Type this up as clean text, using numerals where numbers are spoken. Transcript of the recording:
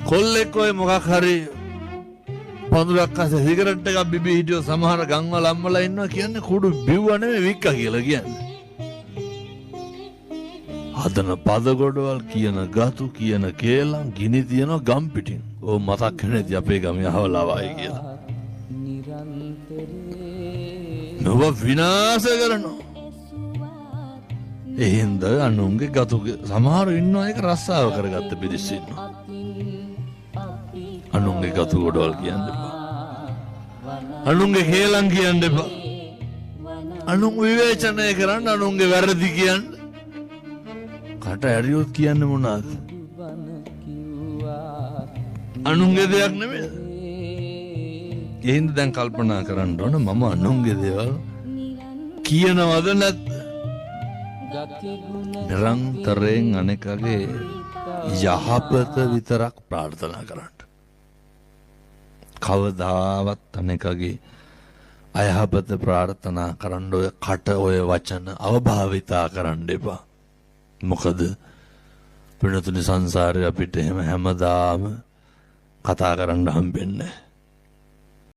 කොල්ලෙක් ඔය මොකක් හරි පඳුරක් අස්සේ සිගරට් එකක් බිබී හිටියෝ සමහර ගම්වල අම්මලා ඉන්නවා කියන්නේ කුඩු බිව්ව නෙමෙයි වික්කා කියලා කියන්නේ. හදන පද ගොඩවල් කියන ගතු කියන කේලම් ගිනි තියන ගම් පිටින්. ඕ මතක් වෙනේදී අපේ ගමේ අහවලාවයි කියලා. නව විනාශ කරනවා. එහෙන්ද අනුන්ගේ ගතු සමහර ඉන්නවා ඒක රස්සාව කරගත්ත පිරිස ඉන්නවා. අනුන්ගේ ගතු ගොඩවල් කියන්න එපා. අනුන්ගේ කේලම් කියන්න එපා. අනුන් විවේචනය කරන්න අනුන්ගේ වැරදි කියන්න. කට ඇරියොත් කියන්නේ මොනවාද? අනුන්ගේ දෙයක් නෙමෙයි. එහෙනම් දැන් කල්පනා කරන්න ඕන මම අනුන්ගේ දේවල් කියනවද නැද්ද? නිරන්තරයෙන් අනෙකගේ යහපත විතරක් ප්‍රාර්ථනා කරන්න. කවදාවත් අනෙකගේ අයහපත ප්‍රාර්ථනා කරන්න ඔය කට ඔය වචන අවභාවිතා කරන්න එපා. මොකද පිනතුනි සංසාරේ අපිට එහෙම හැමදාම කතා කරන්න හම්බෙන්නේ නැහැ.